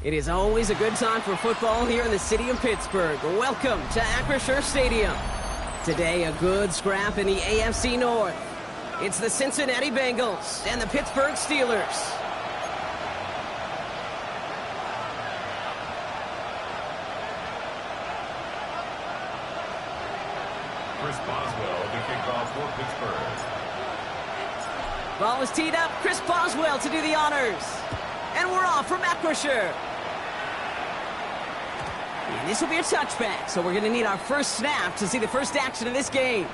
It is always a good time for football here in the city of Pittsburgh. Welcome to Acrisure Stadium. Today, a good scrap in the AFC North. It's the Cincinnati Bengals and the Pittsburgh Steelers. Chris Boswell to kick off for Pittsburgh. Ball is teed up. Chris Boswell to do the honors. And we're off from Acrisure. And this will be a touchback, so we're going to need our first snap to see the first action of this game.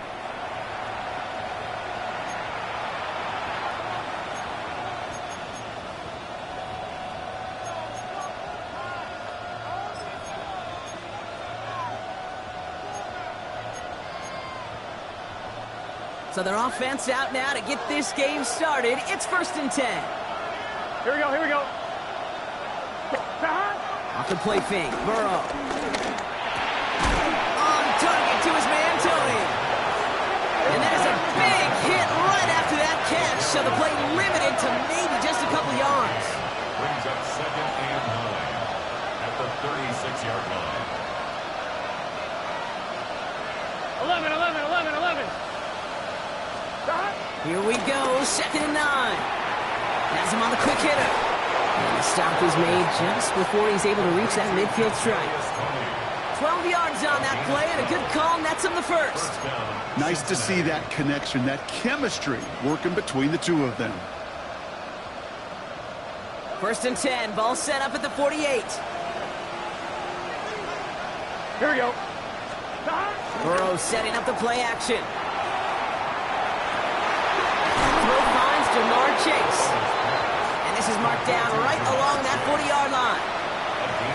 So their offense out now to get this game started. It's 1st and 10. Here we go, here we go. Off the play fake, Burrow. On target to his man, Tony. And that is a big hit right after that catch, so the play limited to maybe just a couple yards. Brings up 2nd and 9 at the 36-yard line. 11, 11, 11, 11. Here we go, 2nd and 9. Has him on the quick hitter. And the stop is made just before he's able to reach that midfield strike. 12 yards on that play, and a good call nets him the first. Nice to see that connection, that chemistry working between the two of them. 1st and 10, ball set up at the 48. Here we go. Burrow setting up the play action. Throw finds Jamar Chase. And this is marked down right along that 40-yard line.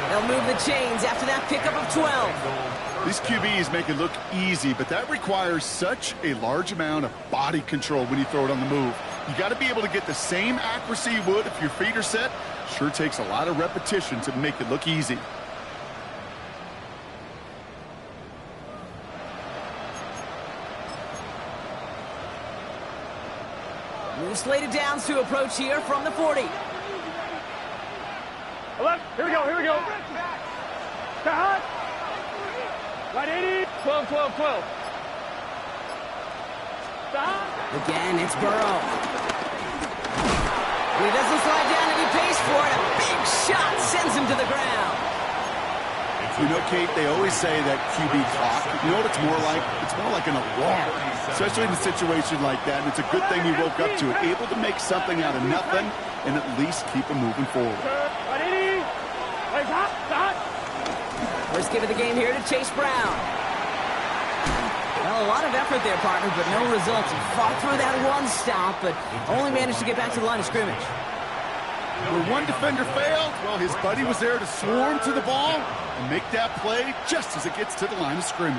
They'll move the chains after that pickup of 12. These QBs make it look easy, but that requires such a large amount of body control when you throw it on the move. You got to be able to get the same accuracy you would if your feet are set. Sure takes a lot of repetition to make it look easy. New slated downs to approach here from the 40. 11, here we go, here we go. Right 80, 12, 12, 12. Again, it's Burrow. He doesn't slide down and he pays for it. A big shot sends him to the ground. You know, Kate, they always say that QB clock. You know what it's more like? It's more like an alarm, especially in a situation like that. And it's a good thing he woke up to it, able to make something out of nothing and at least keep him moving forward. First give of the game here to Chase Brown. Well, a lot of effort there, partner, but no results. He fought through that one stop, but only managed to get back to the line of scrimmage. Where one defender failed, well, his buddy was there to swarm to the ball and make that play just as it gets to the line of scrimmage.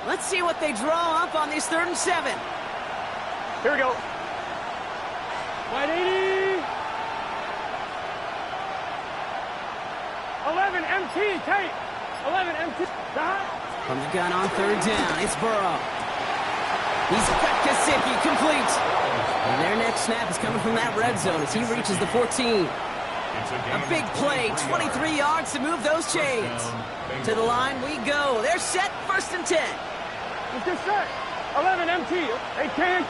Let's see what they draw up on this 3rd and 7. Here we go. Right 80. 11 MT, Kate. 11 MT. From the gun on 3rd down, it's Burrow. He's got Gesicki complete. And their next snap is coming from that red zone as he reaches the 14. A big play, 23 yards to move those chains. To the line we go. They're set, 1st and 10. It's just set. 11 MT. Hey, can.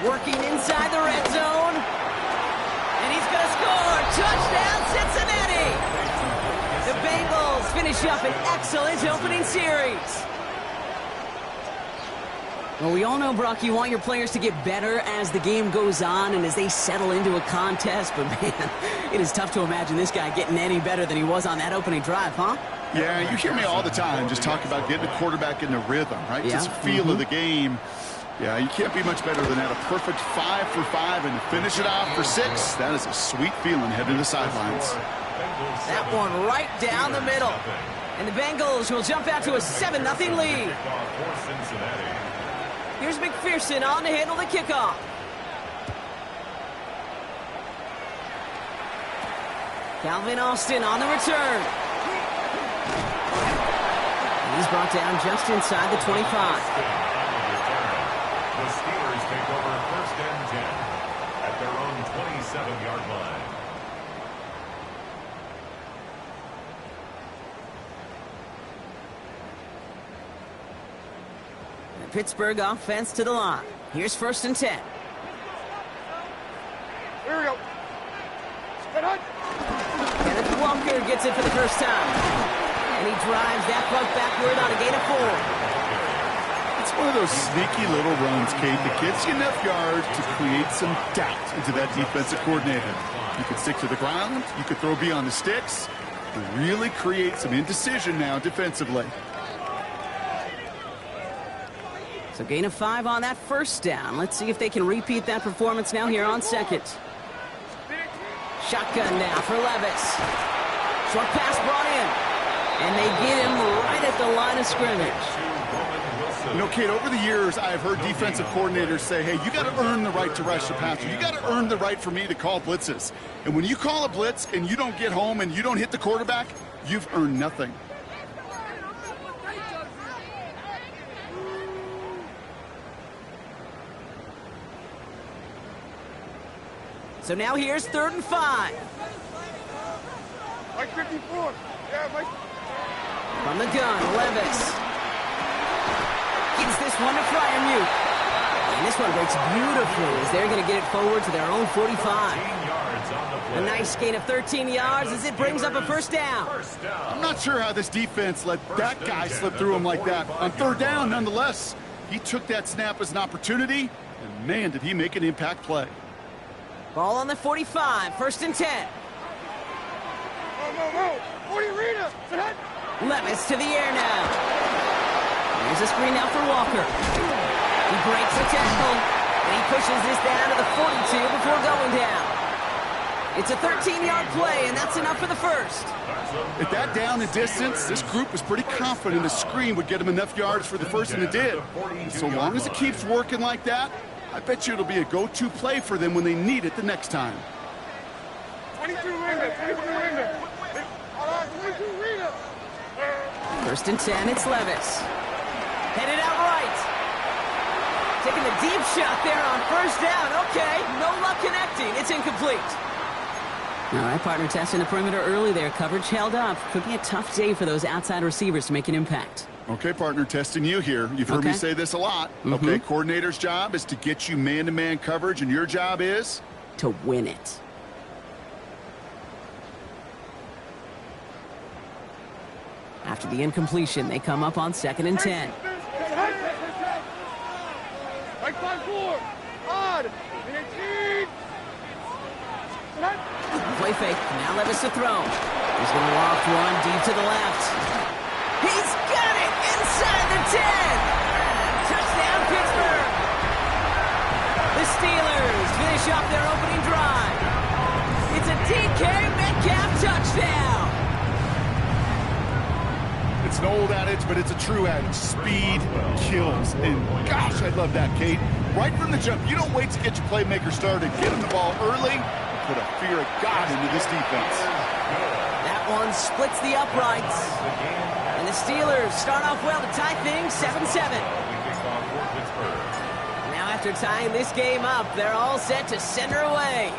Working inside the red zone. And he's going to score. Touchdown, Cincinnati. The Bengals finish up an excellent opening series. Well, we all know, Brock, you want your players to get better as the game goes on and as they settle into a contest. But, man, it is tough to imagine this guy getting any better than he was on that opening drive, huh? Yeah, you hear me all the time just talk about getting a quarterback in the rhythm, right? Yeah. Just feel of the game. Yeah, you can't be much better than that. A perfect 5 for 5 and to finish it off for 6. That is a sweet feeling heading to the sidelines. That one right down the middle. And the Bengals will jump out to a 7-0 lead. Here's McPherson on to handle the kickoff. Calvin Austin on the return. He's brought down just inside the 25. The Steelers take over 1st and 10 at their own 27-yard line. The Pittsburgh offense to the line. Here's 1st and 10. Here we go. Spin hunt. Kenneth Walker gets it for the first time. And he drives that puck backward on a gain of 4. It's one of those sneaky little runs, Kate, that gets you enough yards to create some doubt into that defensive coordinator. You can stick to the ground, you can throw beyond the sticks, and really create some indecision now defensively. So gain of 5 on that first down. Let's see if they can repeat that performance now here on 2nd. Shotgun now for Levis. Short pass brought in. And they get him right at the line of scrimmage. You know, Kate, over the years, I've heard defensive coordinators say, hey, you got to earn the right to rush the passer. You got to earn the right for me to call blitzes. And when you call a blitz and you don't get home and you don't hit the quarterback, you've earned nothing. So now here's 3rd and 5. Mike 54. Yeah, Mike. From the gun, Levis. Gets this one to Fryermuth. And this one breaks beautifully as they're going to get it forward to their own 45. A nice gain of 13 yards as it brings up a 1st down. I'm not sure how this defense let that guy slip through him like that. On 3rd down, nonetheless, he took that snap as an opportunity, and man, did he make an impact play. Ball on the 45, 1st and 10. No. 40 Rita. Spin hunt. Levis to the air now. Here's a screen now for Walker. He breaks the tackle, and he pushes this down to the 42 before going down. It's a 13-yard play, and that's enough for the 1st. At that down and distance, this group was pretty confident the screen would get him enough yards for the 1st, and it did. And so long as it keeps working like that, I bet you it'll be a go-to play for them when they need it the next time. 22 Rita. 22 Rita. 22 Rita. 1st and 10, it's Levis. Headed out right. Taking the deep shot there on 1st down. Okay, no luck connecting. It's incomplete. All right, partner, testing the perimeter early there. Coverage held up. Could be a tough day for those outside receivers to make an impact. Okay, partner, testing you here. You've heard me say this a lot. Okay, coordinator's job is to get you man-to-man coverage, and your job is? To win it. After the incompletion, they come up on 2nd and 10. Mike 5-4. Odd. 18. Play fake. Now Levis to throw. He's going to walk one deep to the left. He's got it inside the 10. Touchdown, Pittsburgh. The Steelers finish off their opening drive. It's a DK Metcalf touchdown. It's an old adage, but it's a true adage. Speed kills. And gosh, I love that, Kate. Right from the jump, you don't wait to get your playmaker started. Get him the ball early and put a fear of God into this defense. That one splits the uprights. And the Steelers start off well to tie things 7-7. Now after tying this game up, they're all set to send her away.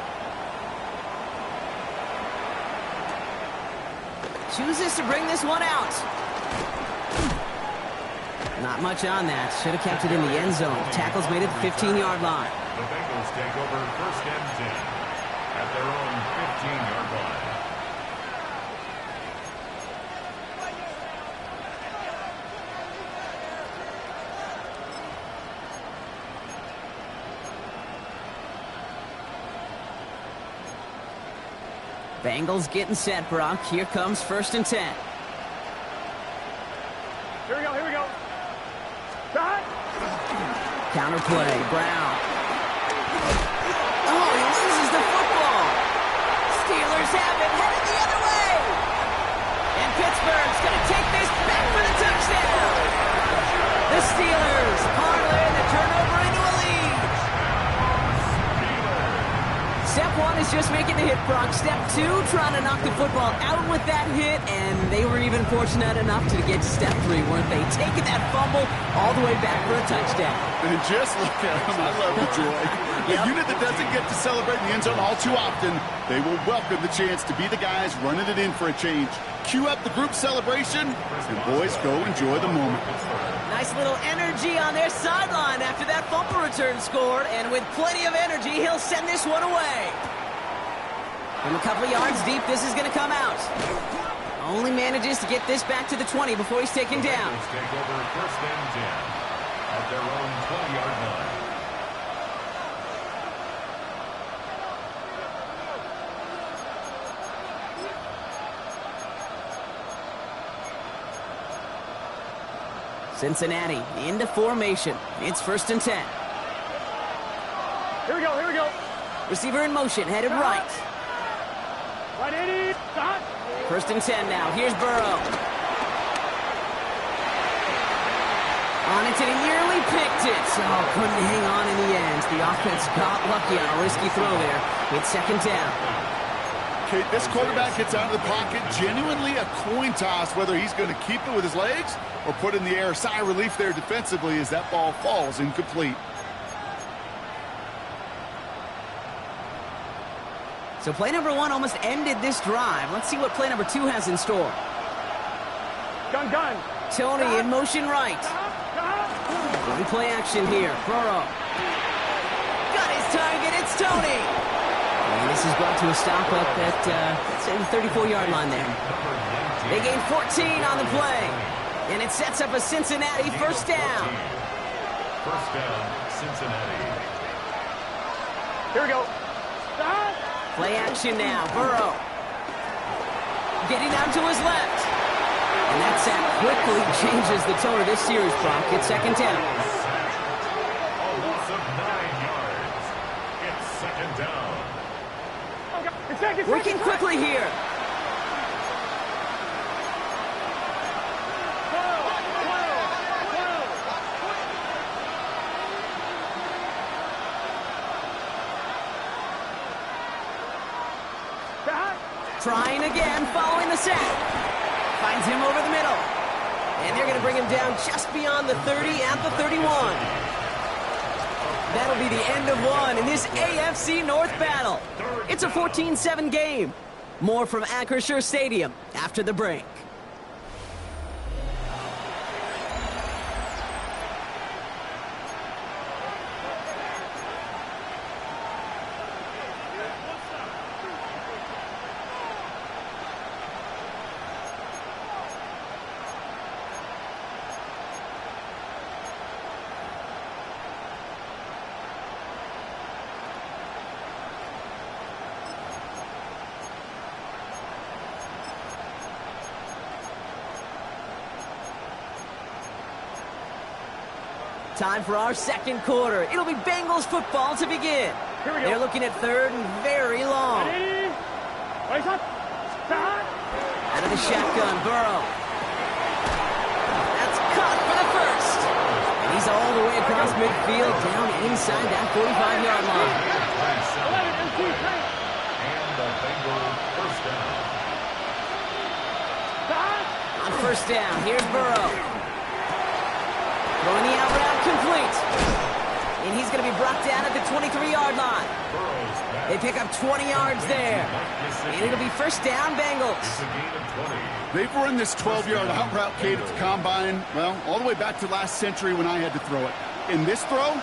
Chooses to bring this one out. Not much on that. Should have kept it in the end zone. Tackle's made it the 15-yard line. The Bengals take over 1st and 10 at their own 15-yard line. Bengals getting set, Brock. Here comes 1st and 10. Here we go. Shot. Counter play, Brown. Oh, he loses the football. Steelers have it, headed the other way. And Pittsburgh's going to take this back for the touchdown. The Steelers parlay the turnover into a lead. Step 1 is just making the hit, Brock. Step 2, trying to knock the football out with that hit, and they were even fortunate enough to get to step 3, weren't they? Taking that fumble all the way back for a touchdown. And just look at them. I love the joy. The unit that doesn't get to celebrate in the end zone all too often, they will welcome the chance to be the guys running it in for a change. Cue up the group celebration, and boys, go enjoy the moment. Nice little energy on their sideline after that fumble return scored, and with plenty of energy, he'll send this one away. From a couple of yards deep, this is going to come out. Only manages to get this back to the 20 before he's taken down. Take over first and 10 at their own 20-yard line. Cincinnati into formation. It's first and 10. Here we go, here we go. Receiver in motion, headed right. Right, 80, stop. First and 10 now. Here's Burrow. On it to the nearly picked it. Oh, couldn't hang on in the end. The offense got lucky on a risky throw there. It's second down. Kate, this quarterback gets out of the pocket, genuinely a coin toss whether he's going to keep it with his legs or put in the air. Sigh of relief there defensively as that ball falls incomplete. So play number 1 almost ended this drive. Let's see what play number 2 has in store. Gun. Tony in motion right. One play action here. Burrow. Got his target. It's Tony. And this is brought to a stop up at the 34-yard line there. They gain 14 on the play. And it sets up a Cincinnati first down. First down, Cincinnati. Here we go. Stop. Play action now. Burrow. Getting down to his left. And that sack quickly changes the tone of this series, Brock. It's second down. A loss of 9 yards. It's second down. It's Working quickly here. Trying again, following the sack. Finds him over the middle. And they're going to bring him down just beyond the 30 at the 31. That'll be the end of one in this AFC North battle. It's a 14-7 game. More from Acrisure Stadium after the break. Time for our second quarter. It'll be Bengals football to begin. Here we go. They're looking at third and very long. Ready? Right up. Stop. Out of the shotgun, Burrow. That's caught for the first. And he's all the way across midfield, down inside that 45-yard line. 11 MT, And the Bengals first down. stop. On first down, here's Burrow. Throwing the out route complete. And he's going to be brought down at the 23-yard line. They pick up 20 yards there. And it'll be first down, Bengals. They've run this 12-yard out route, Kate, at the combine, well, all the way back to last century when I had to throw it. In this throw,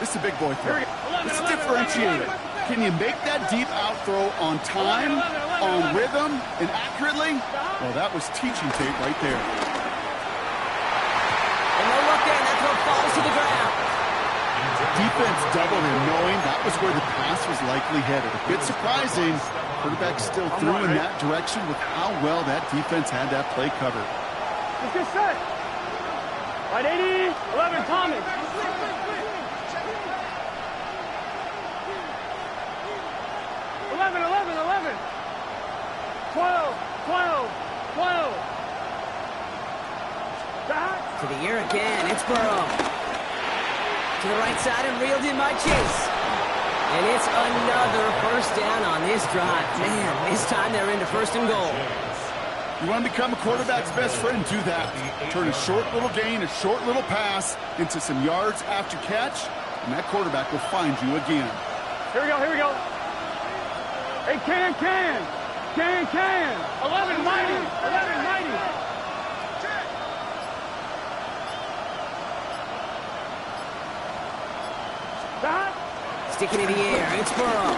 this is a big boy throw. It's differentiated. Can you make that deep out throw on time, on rhythm, and accurately? Well, that was teaching tape right there. And no look there, that throw falls to the ground. Defense doubled him, knowing that was where the pass was likely headed. A bit surprising. Quarterback still threw in that direction with how well that defense had that play covered. Let's get set. Right, 80, 11, Thomas. 11, 12. Stop. To the air again, it's Burrow. To the right side and reeled in by Chase. And it's another first down on this drive. Man, this time they're into first and goal. You want to become a quarterback's best friend, do that. Turn a short little gain, a short little pass into some yards after catch, and that quarterback will find you again. Here we go, here we go. Hey, can. 11 mighty. Stop. Sticking in the air, it's Burrow.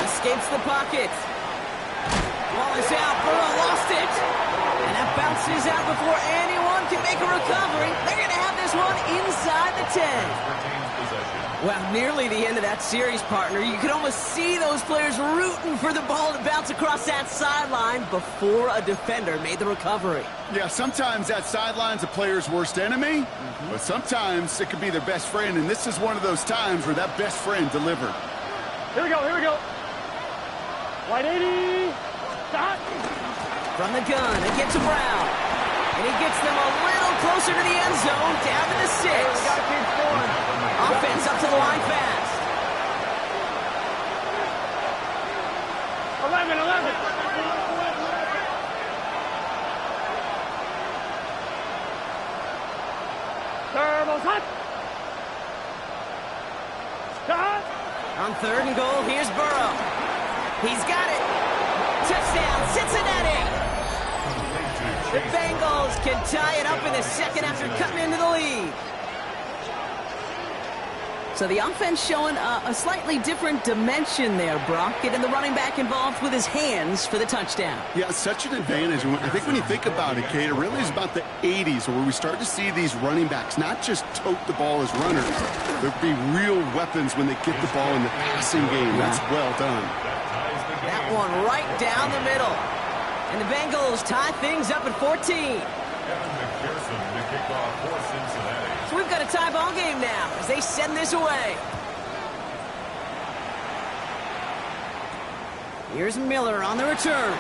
Escapes the pocket. Ball is out, Burrow lost it. And that bounces out before anyone can make a recovery. They're going to have this one inside the 10. Well, nearly the end of that series, partner. You could almost see those players rooting for the ball to bounce across that sideline before a defender made the recovery. Yeah, sometimes that sideline's a player's worst enemy, but sometimes it could be their best friend, and this is one of those times where that best friend delivered. Here we go. Wide 80. Stop. From the gun, it gets to Brown. And he gets them a little closer to the end zone, down to the 6. We got to keep scoring. Offense up to the line fast. 11. Turbo's hot. Stop. On third and goal, here's Burrow. He's got it. Touchdown, Cincinnati. The Bengals can tie it up in the second after cutting into the lead. So the offense showing a slightly different dimension there, Brock. Getting the running back involved with his hands for the touchdown. Yeah, such an advantage. I think when you think about it, Kate, it really is about the 80s where we start to see these running backs not just tote the ball as runners. There'll be real weapons when they get the ball in the passing game. That's well done. That one right down the middle. And the Bengals tie things up at 14. So we've got a tie ball game now as they send this away. Here's Miller on the return.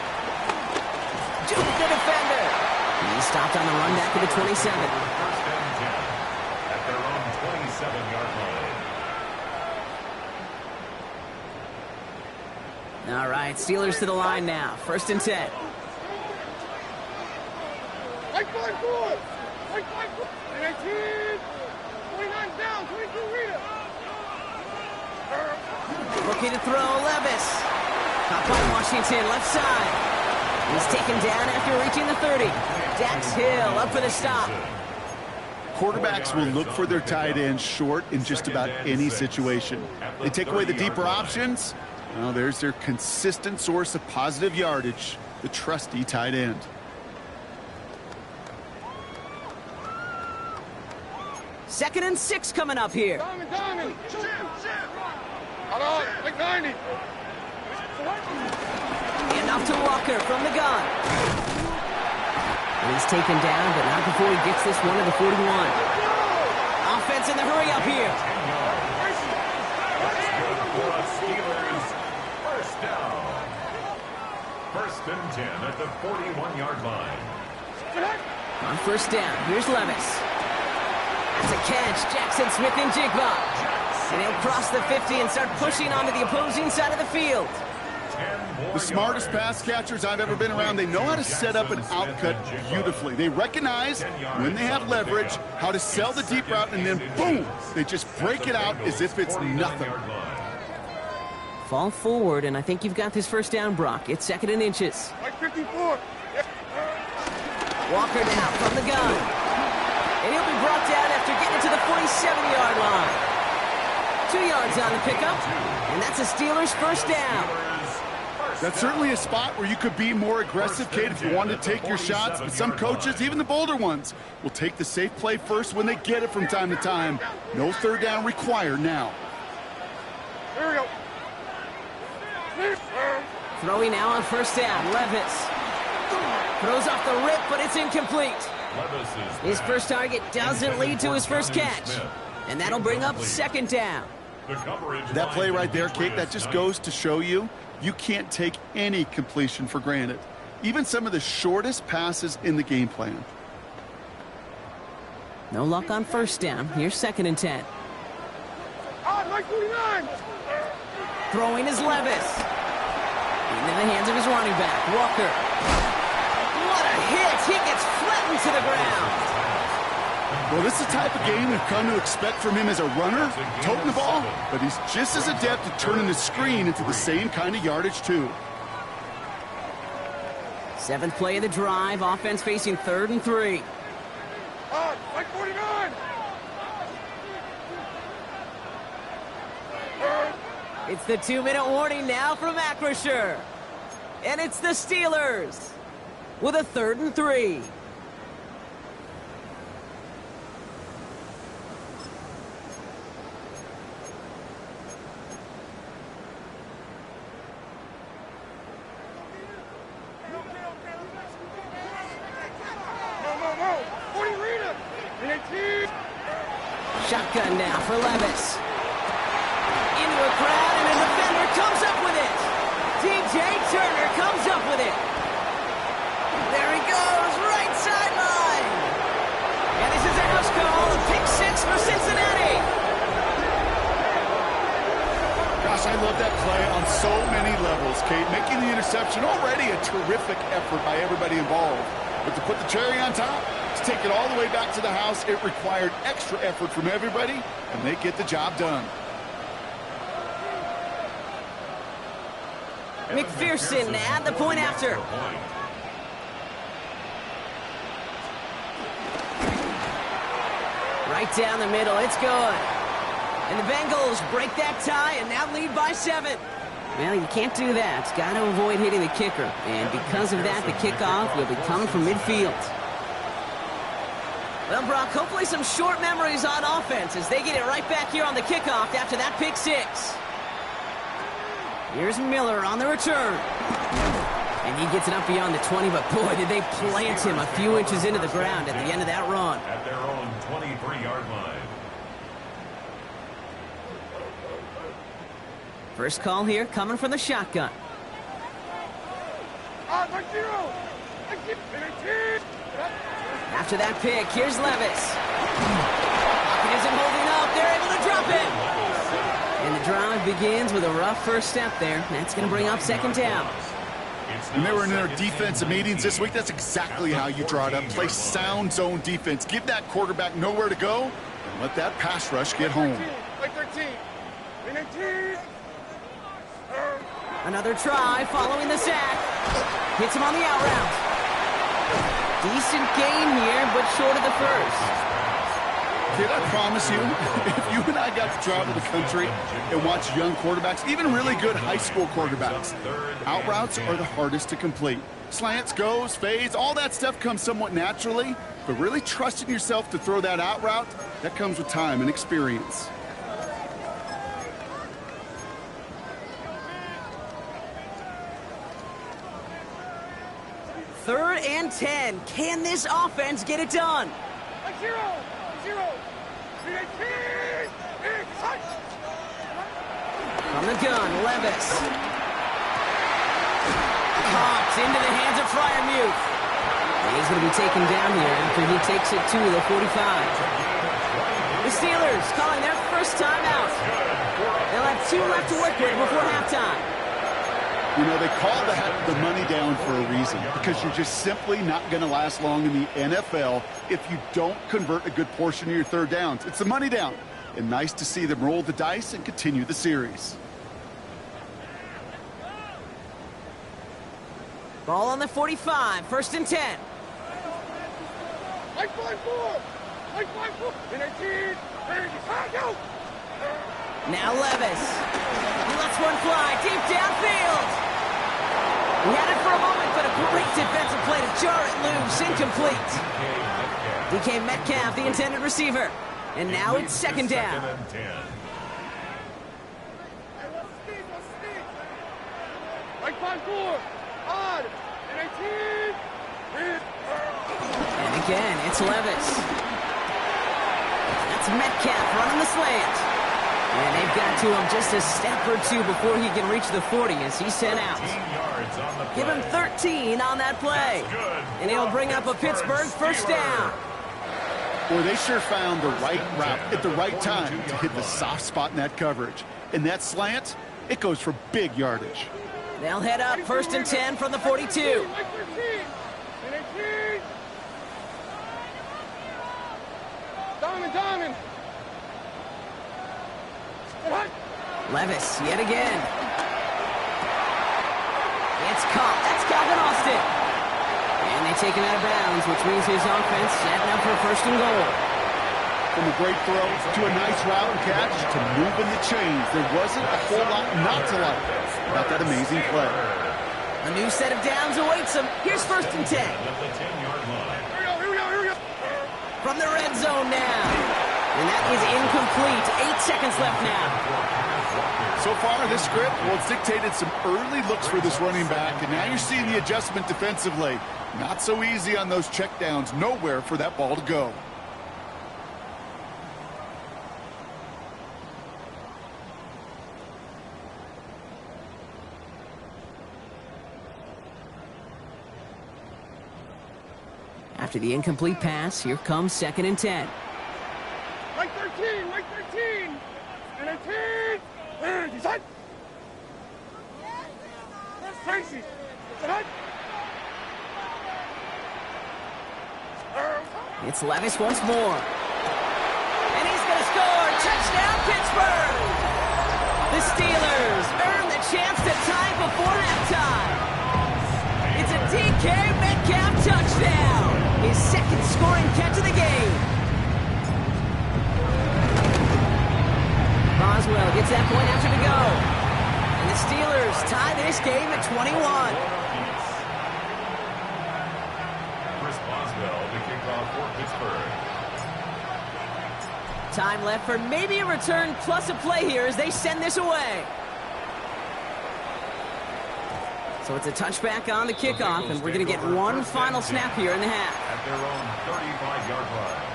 Duke the defender. He's stopped on the run back to the 27. First and 10 at their own 27-yard line. All right, Steelers to the line now. First and 10. Like 19. 29 down. 22 reader. Looking to throw, Levis. Top on Washington, left side. He's taken down after reaching the 30. Dax Hill up for the stop. Quarterbacks will look for their tight end short in just about any situation. They take away the deeper options. Well, there's their consistent source of positive yardage, the trusty tight end. Second and 6 coming up here. Diamond. Hold on. Like 90. And off to Walker from the gun. And he's taken down, but not before he gets this one to the 41. Offense in the hurry up here. First down. First and 10 at the 41-yard line. On first down, here's Levis. That's a catch. Jackson Smith and Jigba. And he'll cross the 50 and start pushing onto the opposing side of the field. The smartest pass catchers I've ever been around, they know how to set up an outcut beautifully. They recognize when they have leverage, how to sell the deep route, and then boom, they just break it out as if it's nothing. Fall forward, and I think you've got this first down, Brock. It's second and inches. Like 54. Walker now from the gun. And he'll be brought down after getting to the 47-yard line. 2 yards on the pickup, and that's a Steelers first down. That's certainly a spot where you could be more aggressive, Kate, if you wanted to take your shots. But some coaches, even the bolder ones, will take the safe play first when they get it from time to time. No third down required now. Here we go. Throwing now on first down, Levis. Throws off the rip, but it's incomplete. His first target doesn't lead to his first catch. And that'll bring up second down. That play right there, Kate, that just goes to show you can't take any completion for granted. Even some of the shortest passes in the game plan. No luck on first down. Here's second and 10. Like 49. Throwing is Levis. Into the hands of his running back, Walker. What a hit! He gets flattened to the ground. Well, this is the type of game we've come to expect from him as a runner, toting the ball, but he's just as adept at turning the screen into the same kind of yardage, too. 7th play of the drive, offense facing 3rd and 3. Like 49! It's the 2-minute warning now from Acrisure. And it's the Steelers with a 3rd and 3. Shotgun now for Levis. Into a crowd, and a defender comes up with it. DJ Turner comes up with it. There he goes, right sideline. And this is a house call, a pick 6 for Cincinnati. Gosh, I love that play on so many levels, Kate. Making the interception already a terrific effort by everybody involved. But to put the cherry on top, to take it all the way back to the house, it required extra effort from everybody, and they get the job done. McPherson at the point after. Right down the middle, it's good. And the Bengals break that tie and now lead by 7. Well, you can't do that. Got to avoid hitting the kicker. And because of that, the kickoff will be coming from midfield. Well, Brock, hopefully some short memories on offense as they get it right back here on the kickoff after that pick 6. Here's Miller on the return. And he gets it up beyond the 20, but boy, did they plant him a few inches into the ground at the end of that run. At their own 23-yard line. First call here coming from the shotgun. After that pick, here's Levis. Pocket isn't holding up. They're able to drop it. And the drive begins with a rough first step there. That's going to bring up 2nd down. When they were in their defensive meetings this week, that's exactly how you draw it up. Play sound zone defense. Give that quarterback nowhere to go, and let that pass rush get home. Another try following the sack. Hits him on the out route. Decent gain here, but short of the first. Kid, I promise you, if you and I got to travel the country and watch young quarterbacks, even really good high school quarterbacks, out routes are the hardest to complete. Slants, goes, fades, all that stuff comes somewhat naturally, but really trusting yourself to throw that out route, that comes with time and experience. Third and 10. Can this offense get it done? From the gun, Levis. Caught into the hands of Freiermuth. He's going to be taken down here after he takes it to the 45. The Steelers calling their first timeout. They'll have 2 left to work with before halftime. You know, they call the money down for a reason, because you're just simply not going to last long in the NFL if you don't convert a good portion of your third downs. It's the money down. And nice to see them roll the dice and continue the series. Ball on the 45, 1st and 10. Now Levis. He lets one fly deep downfield. He had it for a moment, but a great defensive play to jar it loose. Incomplete. DK Metcalf, the intended receiver. And now it's 2nd down. And again, it's Levis. That's Metcalf running the slant. And they've got to him just a step or 2 before he can reach the 40 as he's sent out. Give him 13 on that play. And he'll bring up a Pittsburgh first down. Boy, they sure found the right route at the right time to hit the soft spot in that coverage. And that slant, it goes for big yardage. They'll head up 1st and 10 from the 42. Diamond. Levis, yet again. It's caught. That's Calvin Austin. And they take him out of bounds, which means his offense setting up for 1st and goal. From a great throw to a nice route and catch to moving the chains. There wasn't a whole lot not to like about that amazing play. A new set of downs awaits him. Here's 1st and 10. Here we go. From the red zone now. And that is incomplete. 8 seconds left now. So far, this script, well, it's dictated some early looks for this running back, and now you're seeing the adjustment defensively. Not so easy on those checkdowns. Nowhere for that ball to go. After the incomplete pass, here comes 2nd and 10. Like 13. And a 10. He's hot. Tracy. It's Levis once more. And he's going to score. Touchdown, Pittsburgh. The Steelers earn the chance to tie before halftime. It's a DK Metcalf touchdown. His 2nd scoring catch of the game. Boswell gets that point after to go. And the Steelers tie this game at 21. Chris Boswell, the kickoff for Pittsburgh. Time left for maybe a return plus a play here as they send this away. So it's a touchback on the kickoff, and we're going to get one final snap here in the half. At their own 35-yard line.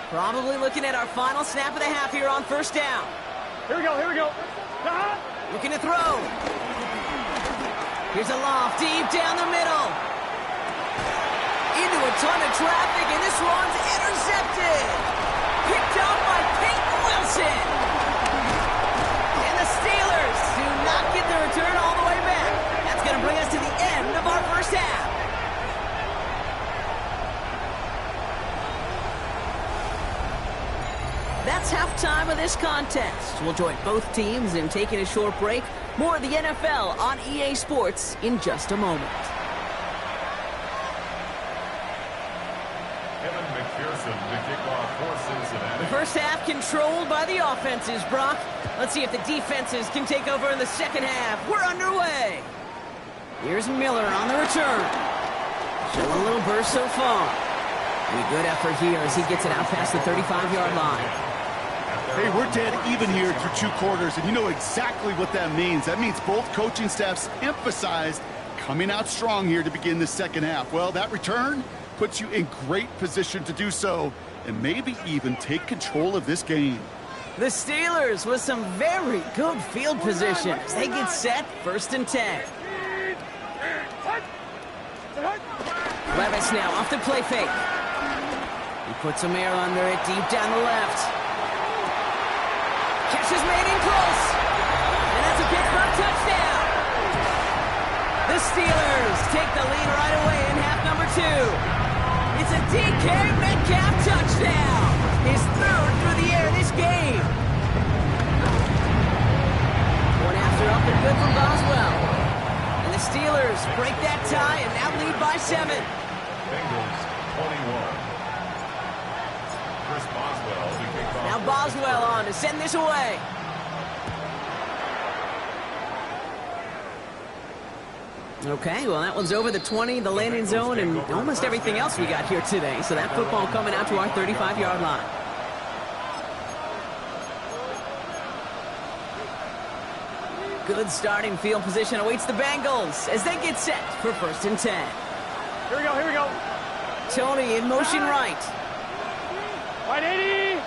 Probably looking at our final snap of the half here on 1st down. Here we go. Looking to throw. Here's a loft deep down the middle. Into a ton of traffic, and this one's intercepted. Picked up by Peyton Wilson. And the Steelers do not get the return all the way back. That's going to bring us to the end of our 1st half. That's halftime of this contest. We'll join both teams in taking a short break. More of the NFL on EA Sports in just a moment. Kevin McPherson, the kickoff for Cincinnati. The 1st half controlled by the offenses, Brock. Let's see if the defenses can take over in the 2nd half. We're underway. Here's Miller on the return. Showing a little burst so far. And a good effort here as he gets it out past the 35-yard line. Hey, we're dead even here through 2 quarters, and you know exactly what that means. That means both coaching staffs emphasized coming out strong here to begin the 2nd half. Well, that return puts you in great position to do so and maybe even take control of this game. The Steelers with some very good field position. They get set 1st and 10. Levis now off the play fake. He puts some air under it deep down the left. Catch is made in close. And that's a Pittsburgh touchdown. The Steelers take the lead right away in half number 2. It's a DK Metcalf touchdown. His 3rd through the air this game. One after up and good from Boswell. And the Steelers break that tie and now lead by 7. Bengals 21. Chris Boswell, the kickoff. Now Boswell on to send this away. Okay, well, that one's over the 20, the landing zone, and almost everything else we got here today. So that football coming out to our 35-yard line. Good starting field position awaits the Bengals as they get set for 1st and 10. Here we go. Tony in motion right. Right, 80.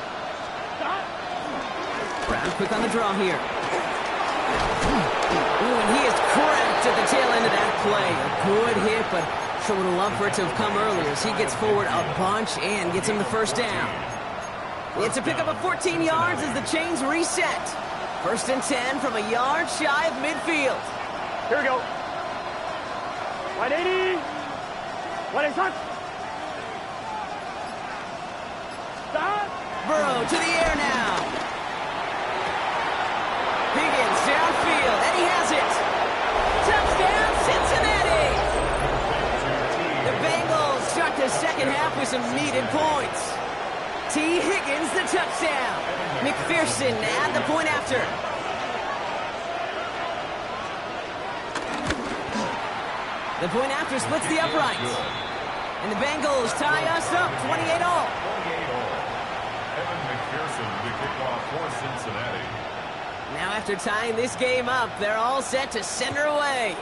Brown quick on the draw here. Ooh, and he is cracked at the tail end of that play. A good hit, but sure would have loved for it to have come earlier as he gets forward a bunch and gets him the 1st down. It's a pickup of 14 yards as the chains reset. 1st and 10 from a yard shy of midfield. Here we go. Wide 80. Wide 8 touch. Stop. Burrow to the air now. Higgins downfield, and he has it. Touchdown, Cincinnati! The Bengals start the second half with some needed points. T. Higgins, the touchdown. McPherson at the point after. The point after splits the uprights. And the Bengals tie us up 28-all. Evan McPherson to kick off for Cincinnati. Now after tying this game up, they're all set to send her away.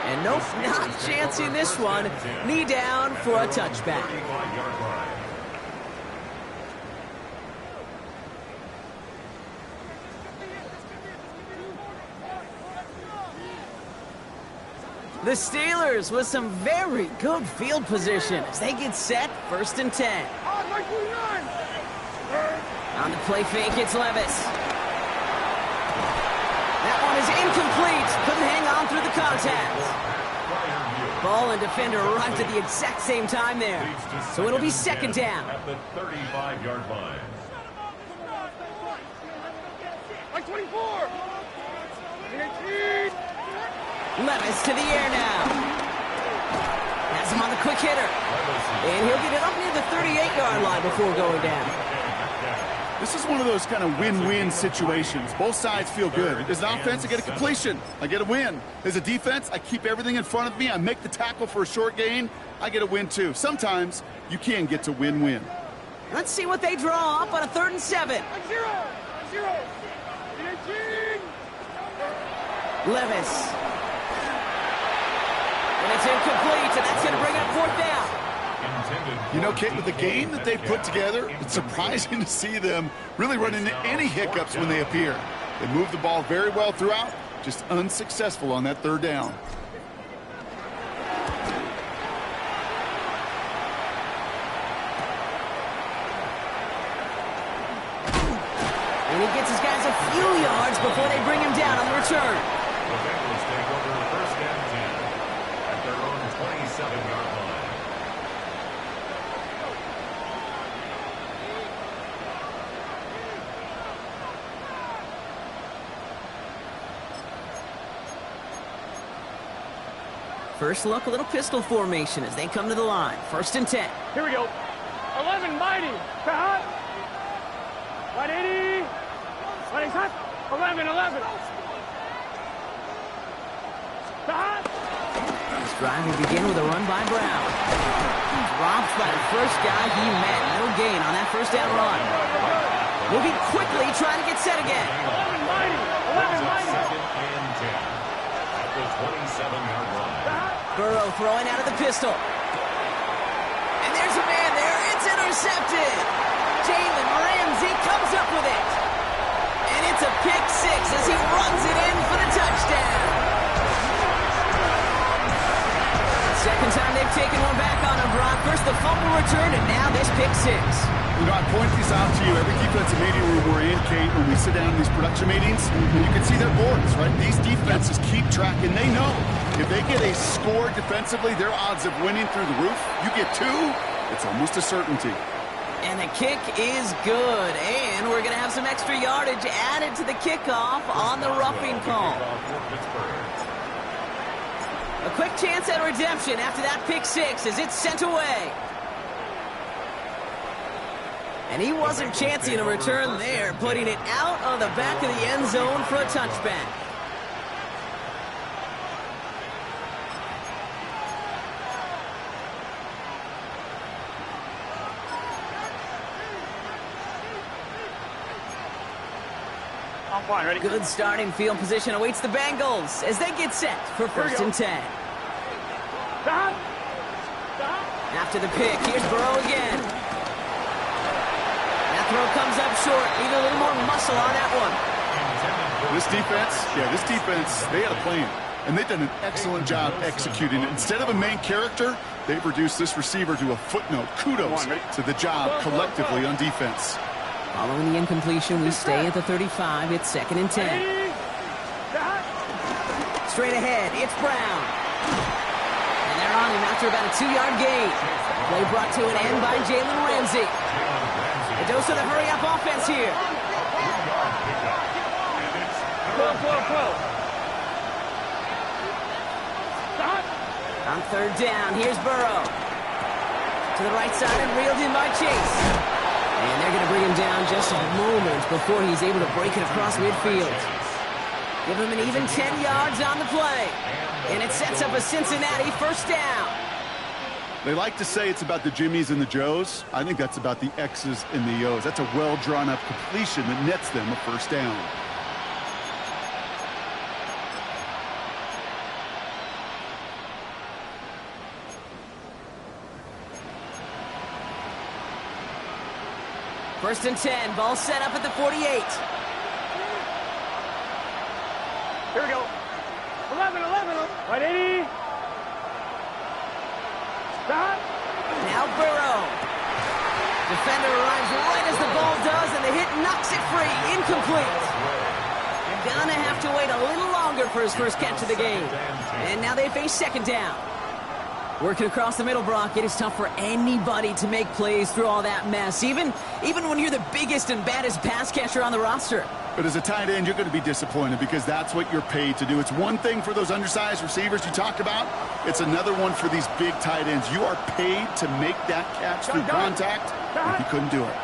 And nope, not chancing this one. Knee down for a touchback. The Steelers with some very good field position as they get set, 1st and 10. On the play fake, it's Levis. That one is incomplete. Couldn't hang on through the contact. Ball and defender arrived at the exact same time there. So it'll be 2nd down. At the 35-yard line. Like 24. 18. Levis to the air now. Has him on the quick hitter. And he'll get it up near the 38-yard line before going down. This is one of those kind of win-win situations. Both sides feel good. As an offense, I get a completion. I get a win. As a defense, I keep everything in front of me. I make the tackle for a short gain. I get a win, too. Sometimes, you can get to win-win. Let's see what they draw up on a 3rd and 7. 0. 0. 18. Levis. And it's incomplete, and that's going to bring up 4th down. You know, Kate, with the game that they've put together, it's surprising to see them really run into any hiccups when they appear. They move the ball very well throughout, just unsuccessful on that 3rd down. And he gets his guys a few yards before they bring him down on the return. The Bengals take over 1st and 10 at their own 27-yard line. First look, a little pistol formation as they come to the line. 1st and 10. Here we go. 11, mighty. Cut. Wide 80. Wide 8 touch. 11. Cut. This drive will begin with a run by Brown. Dropped by the first guy he met. No gain on that 1st down run. Moving quickly, trying to get set again. 11, mighty. 11, mighty. 2nd and 10 at the 27-yard line. Burrow throwing out of the pistol. And there's a man there. It's intercepted. Jalen Ramsey comes up with it. And it's a pick 6 as he runs it in for the touchdown. Second time they've taken one back on him, Brock. First the fumble return, and now this pick 6. You know, I point these out to you every defensive meeting room we're in, Kate, when we sit down in these production meetings, and you can see their boards, right? These defenses keep track, and they know if they get a score defensively, their odds of winning through the roof. You get 2, it's almost a certainty. And the kick is good, and we're going to have some extra yardage added to the kickoff on the roughing call. A quick chance at redemption after that pick 6 as it's sent away. And he wasn't chancing a return there, putting it out of the back of the end zone for a touchback. I'm fine, ready? Good starting field position awaits the Bengals as they get set for 1st and 10. Stop. After the pick, here's Burrow again. That throw comes up short. Need a little more muscle on that one. This defense, they had a plan. and they've done an excellent job executing it. Instead of a main character, they've reduced this receiver to a footnote. Kudos to the job collectively on defense. Following the incompletion, we stay at the 35. It's 2nd and 10. Straight ahead, it's Brown. And they're on him after about a 2-yard gain. Play brought to an end by Jalen Ramsey. A dose of the hurry-up offense here. On 3rd down, here's Burrow. To the right side and reeled in by Chase. And they're going to bring him down just a moment before he's able to break it across midfield. Give him an even 10 yards on the play. And it sets up a Cincinnati 1st down. They like to say it's about the Jimmies and the Joes. I think that's about the X's and the O's. That's a well-drawn-up completion that nets them a 1st down. First and 10, ball set up at the 48. Here we go. 11. Right, 80. Stop. Now Burrow. Defender arrives right as the ball does, and the hit knocks it free. Incomplete. Gonna have to wait a little longer for his first catch of the game. And now they face 2nd down. Working across the middle, Brock, it is tough for anybody to make plays through all that mess, even when you're the biggest and baddest pass catcher on the roster. But as a tight end, you're going to be disappointed because that's what you're paid to do. It's one thing for those undersized receivers you talk about. It's another one for these big tight ends. You are paid to make that catch through contact, and he couldn't do it.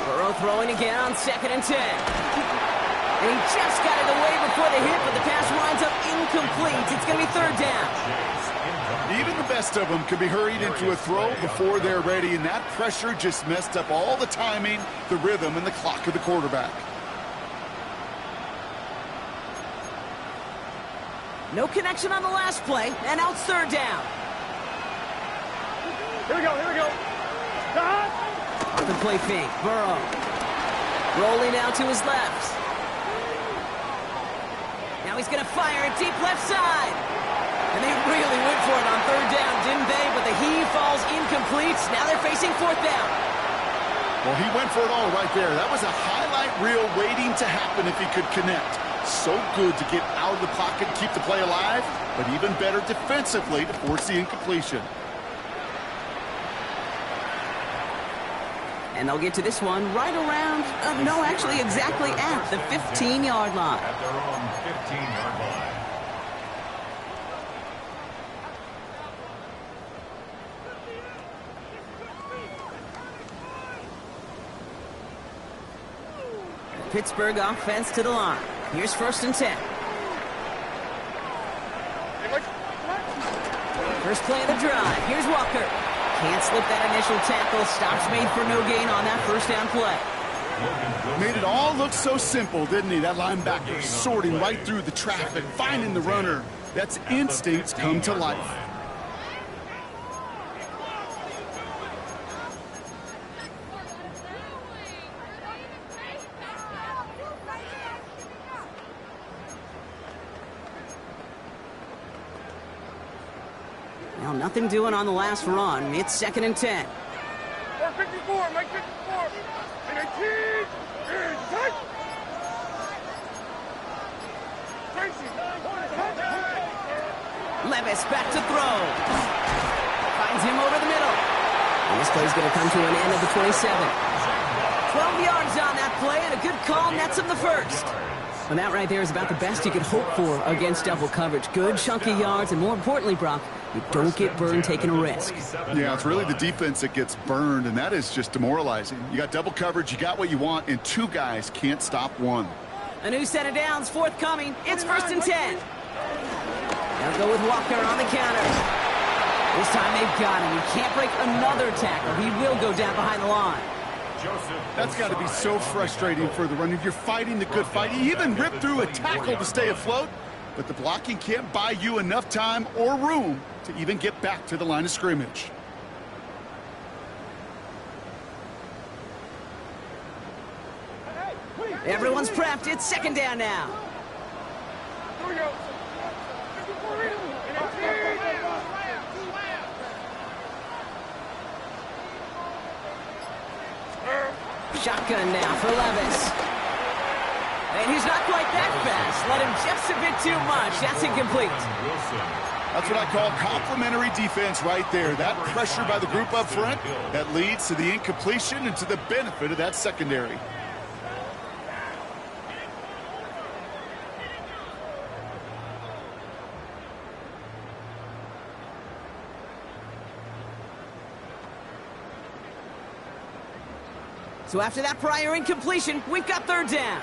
Burrow throwing again on 2nd and 10. And he just got it away before the hit, but the pass winds up incomplete. It's going to be 3rd down. Even the best of them can be hurried into a throw before they're ready, and that pressure just messed up all the timing, the rhythm, and the clock of the quarterback. No connection on the last play, and now it's 3rd down. Here we go. Stop. On the play fake, Burrow. Rolling out to his left. Now he's going to fire it deep left side. And they really went for it on 3rd down, didn't they? But the heave falls incomplete. Now they're facing 4th down. Well, he went for it all right there. That was a highlight reel waiting to happen if he could connect. So good to get out of the pocket and keep the play alive, but even better defensively to force the incompletion. And they'll get to this one right around, no, actually exactly at the 15-yard line. At their own 15-yard line. Pittsburgh offense to the line. Here's 1st and 10. First play of the drive. Here's Walker. Can't slip that initial tackle. Stops made for no gain on that 1st down play. Made it all look so simple, didn't he? That linebacker sorting right through the traffic, finding the runner. That's instincts come to life. Well, nothing doing on the last run. It's 2nd and 10. 54, Mike 54. And 18. Touch. Tracy. Levis back to throw. Finds him over the middle. And this play's going to come to an end at the 27. 12 yards on that play, and a good call nets him the 1st. And that right there is about the best you could hope for against double coverage. Good chunky yards, and more importantly, Brock, you don't get burned taking a risk. Yeah, it's really the defense that gets burned, and that is just demoralizing. You got double coverage, you got what you want, and 2 guys can't stop one. A new set of downs forthcoming. It's 1st and 10. They'll go with Walker on the counter. This time they've got him. He can't break another tackle. He will go down behind the line. That's got to be so frustrating for the runner. You're fighting the good fight. You even rip through a tackle to stay afloat, but the blocking can't buy you enough time or room to even get back to the line of scrimmage. Everyone's prepped. It's 2nd down now. we go. 54 Rita. Shotgun now for Levis. And he's not quite that fast. Let him just a bit too much. That's incomplete. That's what I call complementary defense right there. That pressure by the group up front, that leads to the incompletion and to the benefit of that secondary. So after that prior incompletion, we've got third down.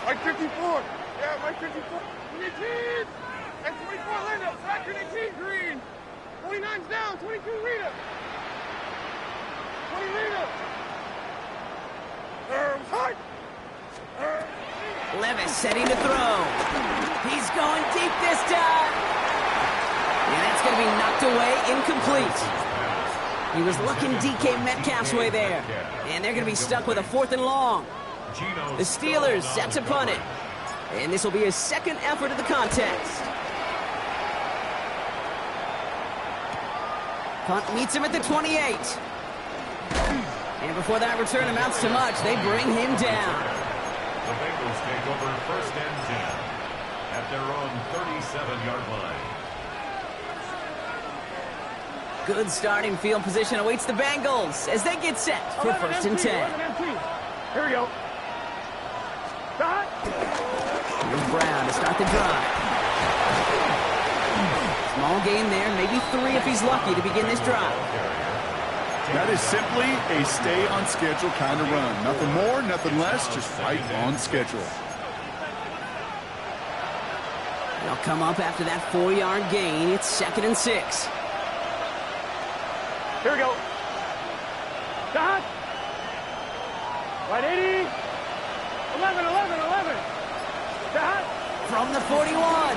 Mike 54. Yeah, Mike 54. 18. And 24 Linda. Second and 18 Green. 49's down. 22 Rita. 20 Rita. Hard. Levis setting to throw. He's going deep this time. And that's going to be knocked away, incomplete. He was looking DK Metcalf's way there. And they're going to be stuck with a 4th and long. The Steelers set to punt it. And this will be his second effort of the contest. Punt meets him at the 28. And before that return amounts to much, they bring him down. The Bengals take over 1st and 10 at their own 37-yard line. Good starting field position awaits the Bengals as they get set for 1st and 10. Here we go. Start. Here's Brown to start the drive. Small gain there, maybe 3 if he's lucky to begin this drive. That is simply a stay on schedule kind of run. Nothing more, nothing less, just right on schedule. They'll come up after that 4-yard gain. It's 2nd and 6. Here we go. Start. Right 80. 11. Start. From the 41.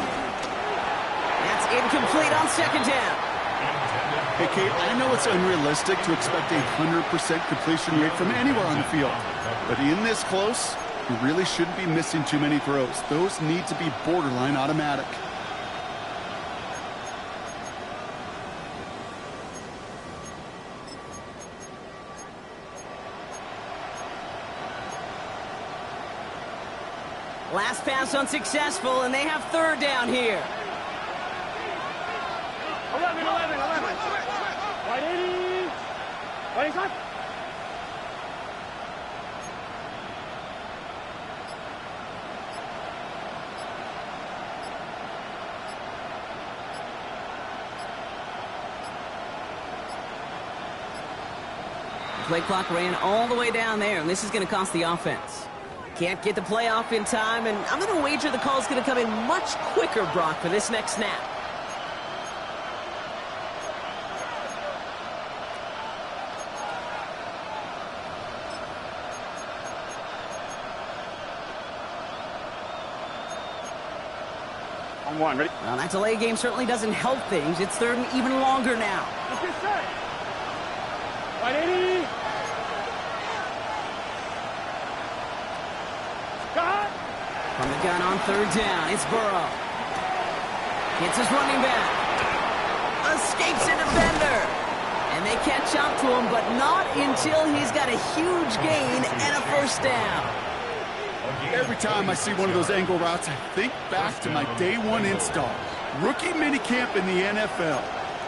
That's incomplete on 2nd down. Hey, Kate, I know it's unrealistic to expect a 100% completion rate from anywhere on the field. But in this close, you really shouldn't be missing too many throws. Those need to be borderline automatic. Last pass unsuccessful, and they have 3rd down here. 11. Right 80. Right inside. The play clock ran all the way down there, and this is going to cost the offense. Can't get the play off in time, and I'm going to wager the call's going to come in much quicker, Brock, for this next snap. On 1, ready? Well, that delay game certainly doesn't help things. It's 3rd and even longer now. Let's get set. Right 80. Start. From the gun on 3rd down, it's Burrow. Hits his running back. Escapes a defender. And they catch up to him, but not until he's got a huge gain and a 1st down. Every time I see one of those angle routes, I think back to my day 1 install. Rookie minicamp in the NFL.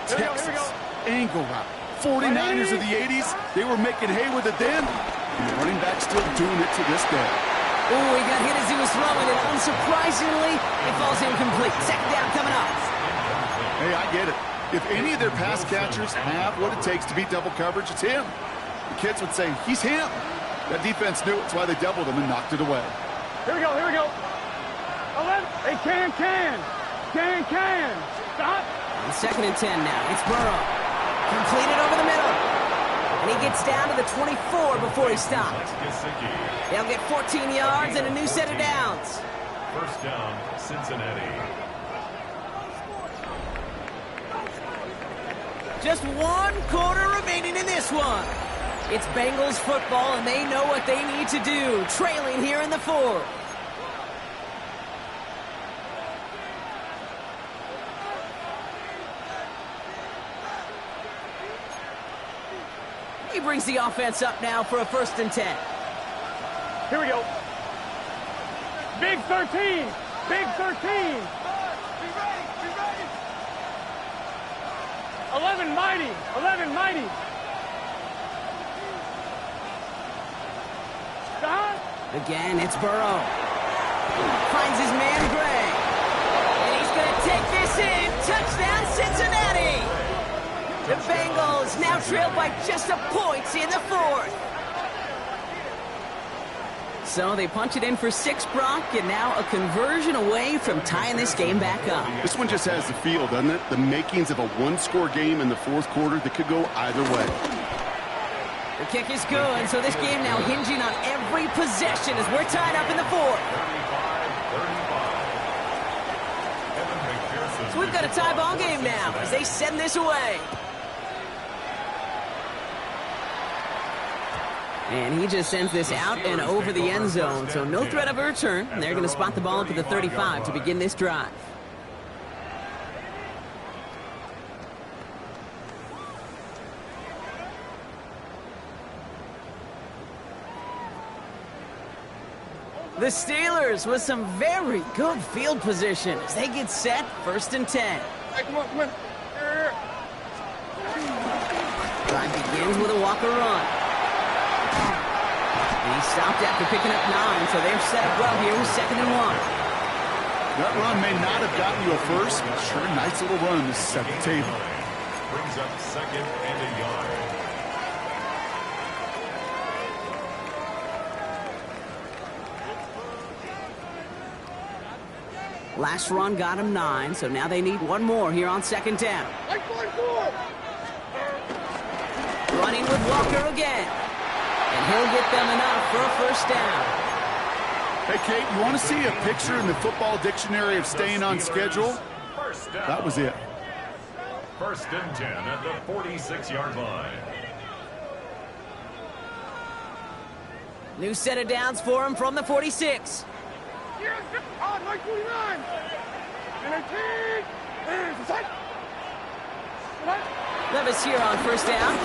Texas, angle route. 49ers of the 80s, they were making hay with it then. And the running back's still doing it to this day. Oh, he got hit as he was throwing, and unsurprisingly, it falls incomplete. 2nd down coming up. Hey, I get it. If any of their pass catchers have what it takes to beat double coverage, it's him. The kids would say, he's him. That defense knew it, that's why they doubled him and knocked it away. Here we go. 11. Hey, can. Stop. On 2nd and 10 now. It's Burrow. Completed over the middle. And he gets down to the 24 before he stopped. They'll get 14 yards and a new set of downs. 1st down, Cincinnati. Just 1 quarter remaining in this one. It's Bengals football, and they know what they need to do, trailing here in the 4th. brings the offense up now for a 1st and 10. Here we go. Big 13. Big 13. Be ready. Be ready. 11 mighty. 11 mighty. Again, it's Burrow. Finds his man, Gray. And he's going to take this in. Touchdown, Cincinnati. The Bengals now trail by just a point in the 4th. So they punch it in for 6, Brock, and now a conversion away from tying this game back up. This one just has the feel, doesn't it? The makings of a one-score game in the 4th quarter that could go either way. The kick is good, so this game now hinging on every possession as we're tied up in the 4th. 35-35. So we've got a tie ball game now as they send this away. And he just sends this out and over the end zone, so no threat of a return. And they're going to spot the ball up at the 35 to begin this drive. The Steelers with some very good field position as they get set, 1st and 10. Hey, come on, come on. Here. Drive begins with a Walker run. And he stopped after picking up 9, so they're set up well here with 2nd and 1. That run may not have gotten you a first, but sure, nice little run to set the table. Brings up 2nd and a yard. Last run got him 9, so now they need one more here on 2nd down. Like 4. Running with Walker again. And he'll get them enough for a 1st down. Hey, Kate, you want to see a picture in the football dictionary of staying on schedule? First down. That was it. 1st and 10 at the 46-yard line. New set of downs for him from the 46. Yes, on my 29. And a kick. There's the set. Levis here on 1st down.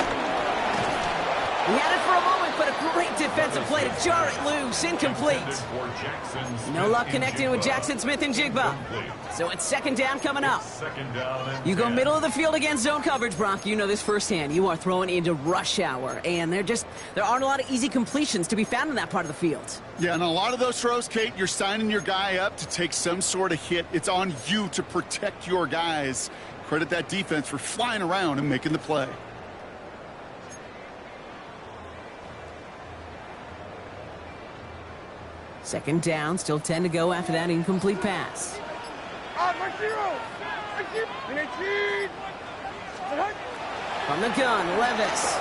He had it for a moment, but a great defensive play to jar it loose. Incomplete. No luck connecting with Jackson Smith and Jigba. So it's 2nd down coming up. You go middle of the field against zone coverage, Brock. You know this firsthand. You are throwing into rush hour, and there aren't a lot of easy completions to be found in that part of the field. Yeah, and a lot of those throws, Kate, you're signing your guy up to take some sort of hit. It's on you to protect your guys. Credit that defense for flying around and making the play. Second down, still 10 to go after that incomplete pass. On my 0. And a kick. From the gun, Levis.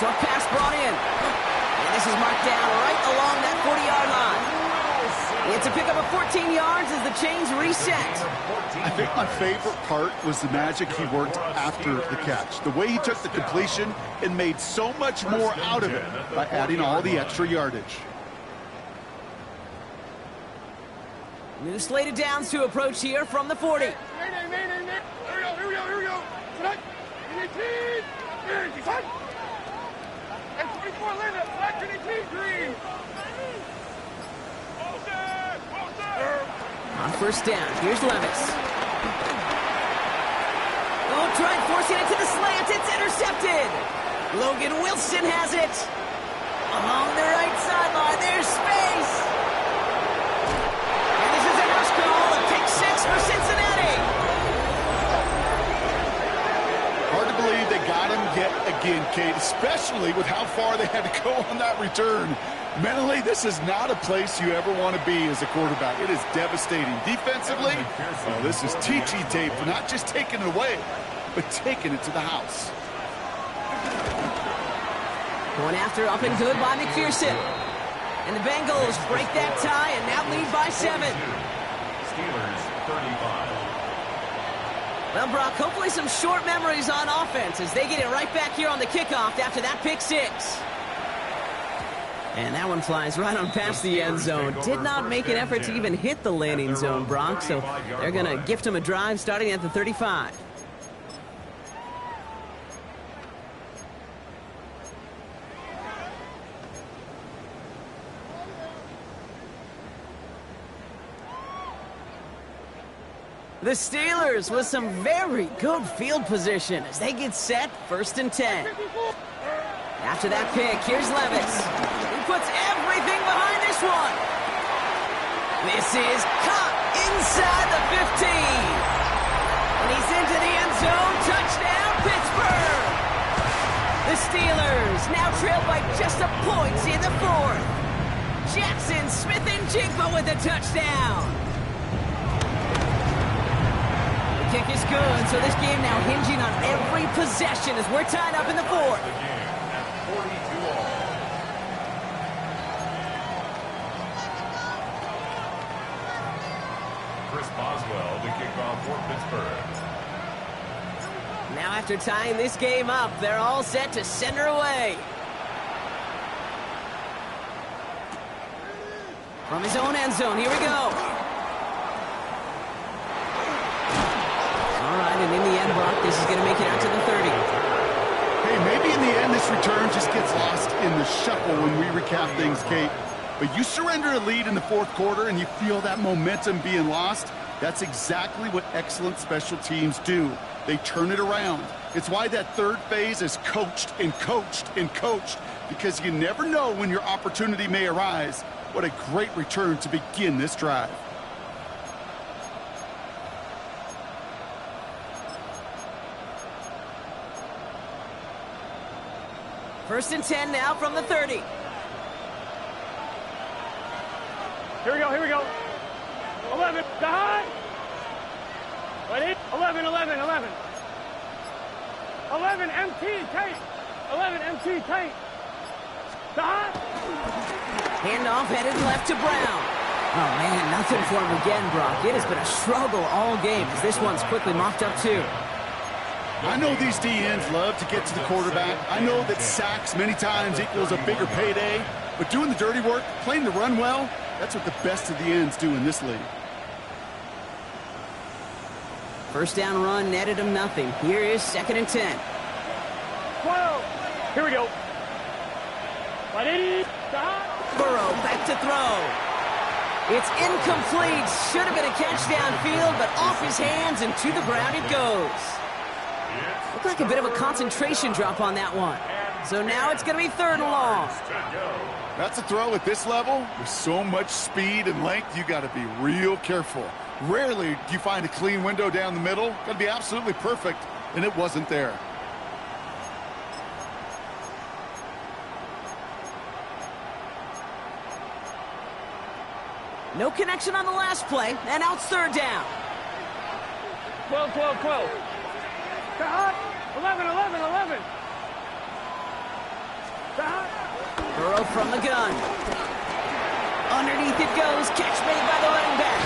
Short pass brought in. And this is marked down right along that 40-yard line. It's a pickup of 14 yards as the chains reset. I think my favorite part was the magic he worked after the catch. The way he took the completion and made so much more out of it by adding all the extra yardage. New slated downs to approach here from the 40. Here we go. Tonight. And a kick. There's the set. And 24 Linda. Back to the kick. Green. On 1st down, here's Levis. Oh, tried forcing it to the slant. It's intercepted. Logan Wilson has it. Along the right sideline, there's space. And this is a house call. A pick 6 for Cincinnati. Hard to believe they got him yet again, Kate, especially with how far they had to go on that return. Mentally, this is not a place you ever want to be as a quarterback. It is devastating. Defensively, oh, this is teaching tape for not just taking it away, but taking it to the house. Going after up and good by McPherson. And the Bengals break that tie and now lead by 7. Steelers 35. Well, Brock, hopefully some short memories on offense as they get it right back here on the kickoff after that pick 6. And that one flies right on past the end zone. Did not make an effort to even hit the landing zone, Brock, so they're going to gift him a drive starting at the 35. The Steelers with some very good field position as they get set 1st and 10. After that pick, here's Levis. He puts everything behind this one. This is caught inside the 15. And he's into the end zone. Touchdown, Pittsburgh. The Steelers now trail by just a point in the 4th. Jackson, Smith, and Jigba with a touchdown. The kick is good, so this game now hinging on every possession as we're tied up in the 4th. Chris Boswell to kick off for Pittsburgh. Now after tying this game up, they're all set to send her away. From his own end zone, here we go. All right, and in the end, Brock, this is going to make it out to the 30. Hey, maybe in the end this return just gets lost in the shuffle when we recap things, Kate. But you surrender a lead in the 4th quarter and you feel that momentum being lost. That's exactly what excellent special teams do. They turn it around. It's why that 3rd phase is coached and coached and coached, because you never know when your opportunity may arise. What a great return to begin this drive. First and 10 now from the 30. Here we go, here we go. 11, the high. Ready? 11, 11, 11. 11, MT, Tate. 11, MT, Tate. The high. Handoff headed left to Brown. Oh, man, nothing for him again, Brock. It has been a struggle all game as this one's quickly mopped up, too. I know these DNs love to get to the quarterback. I know that sacks many times equals a bigger payday. But doing the dirty work, playing the run well, that's what the best of the ends do in this league. First down run netted him nothing. Here is 2nd and 10. 12. Here we go. Ready? Stop. Burrow back to throw. It's incomplete. Should have been a catch downfield, but off his hands and to the ground it goes. Looked like a bit of a concentration drop on that one. So now it's going to be 3rd and long. That's a throw at this level. With so much speed and length, you got to be real careful. Rarely do you find a clean window down the middle. Got to be absolutely perfect, and it wasn't there. No connection on the last play, and now it's 3rd down. 12, 12, 12. Stop. 11, 11, 11. Stop. Burrow from the gun. Underneath it goes. Catch made by the running back.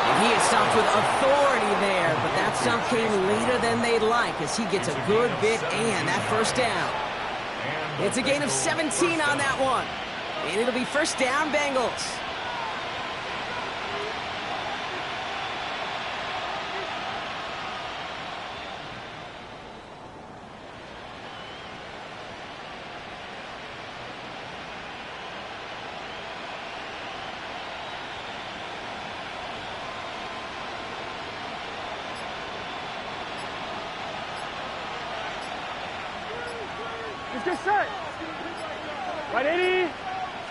And he is stopped with authority there, but that stop came later than they'd like as he gets a good bit and that 1st down. It's a gain of 17 on that one. And it'll be 1st down, Bengals. Let's get set. Right, 80.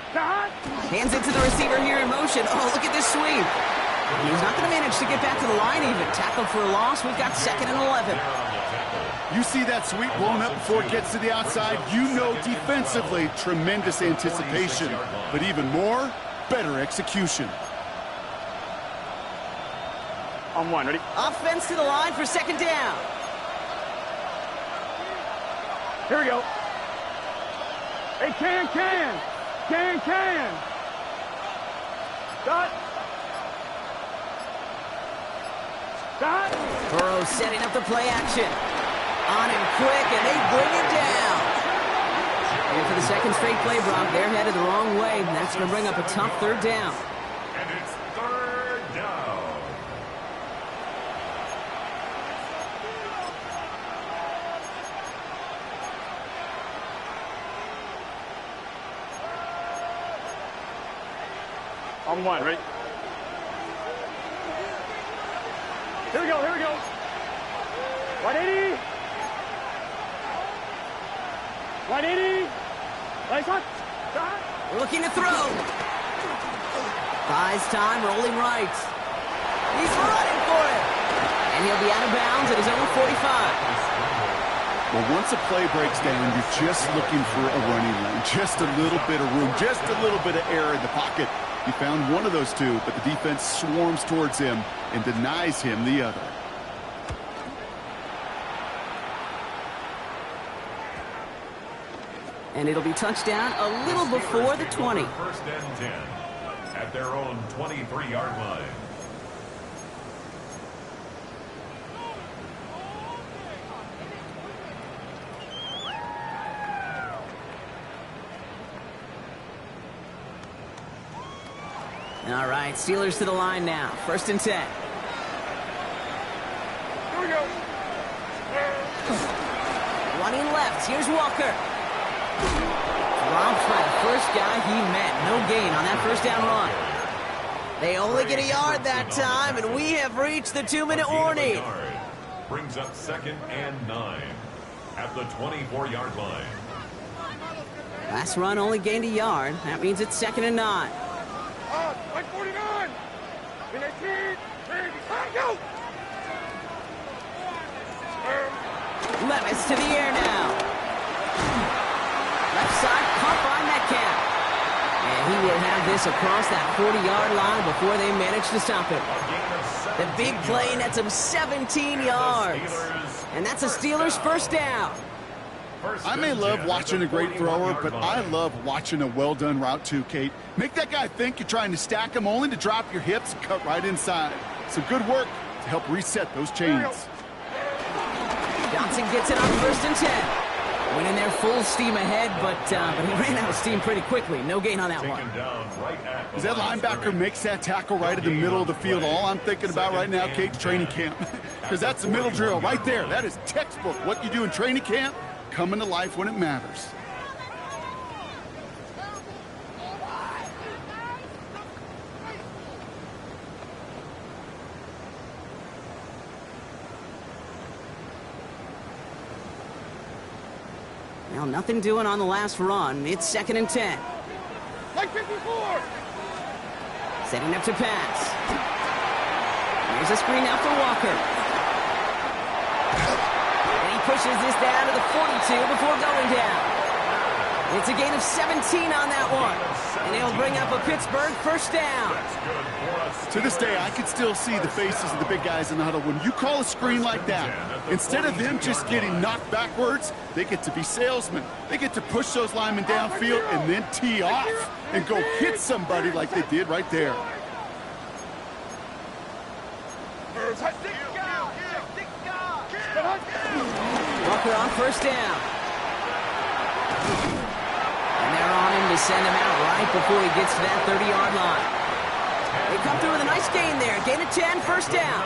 Stop. Hands it to the receiver here in motion. Oh, look at this sweep. He's not going to manage to get back to the line even. Tackled for a loss. We've got 2nd and 11. You see that sweep blown up before it gets to the outside. You know defensively, tremendous anticipation. But even more, better execution. On 1, ready? Offense to the line for 2nd down. Here we go. Hey, can. Dot. Burrow setting up the play action. On him quick, and they bring him down. And for the 2nd straight play, Brock, they're headed the wrong way, and that's going to bring up a tough 3rd down. And it's 3rd down. On 1, ready? Here we go, here we go. 180. 180. Nice shot. Looking to throw. Buys time, rolling right. He's running for it. And he'll be out of bounds at his own 45. Well, once a play breaks down, you're just looking for a running lane. Just a little bit of room, just a little bit of air in the pocket. He found one of those two, but the defense swarms towards him and denies him the other. And it'll be touchdown a little before the 20. First and 10 at their own 23-yard line. All right, Steelers to the line now. First and 10. Here we go. Running left. Here's Walker. Dropped by the first guy he met. No gain on that first down run. They only get a yard that time, and we have reached the 2-minute warning. Brings up 2nd and 9 at the 24-yard line. Last run only gained a yard. That means it's 2nd and 9. Like 49. In 18. Go. Levis to the air now. Left side, caught by Metcalf. And he will have this across that 40-yard line before they manage to stop him. The big play nets him 17 yards. And that's a Steelers first down. I may love watching a great thrower, but I love watching a well-done route too, Kate. Make that guy think you're trying to stack him only to drop your hips and cut right inside. Some good work to help reset those chains. Johnson gets it on first and 10. Went in there full steam ahead, but he ran out of steam pretty quickly. No gain on that one. As that linebacker makes that tackle right in the middle of the field, all I'm thinking about right now, Kate, training camp. Because that's the middle drill right there. That is textbook. What you do in training camp, coming to life when it matters. Well, nothing doing on the last run. It's 2nd and 10. Like 54. Setting up to pass. Here's a screen out for Walker. And he pushes this down to the 42 before going down. It's a gain of 17 on that one. And it'll bring up a Pittsburgh first down. To this day, I can still see the faces of the big guys in the huddle. When you call a screen like that, instead of them just getting knocked backwards, they get to be salesmen. They get to push those linemen downfield and then tee off and go hit somebody like they did right there. Walker on first down. And they're on him to send him out right before he gets to that 30-yard line. They come through with a nice gain there. Gain of 10, first down.